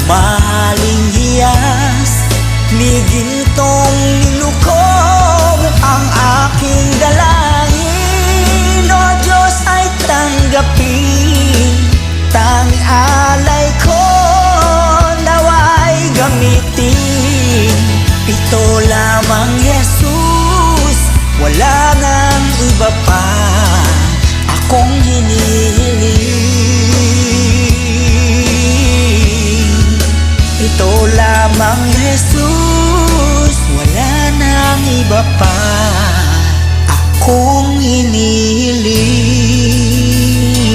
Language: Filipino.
maling hiyas ni gintong nilukob ang aking dalangin. O Diyos ay tanggapin, tanging alay ko naway gamitin. Ito lamang Jesus, wala nang iba pa akong hinihingi.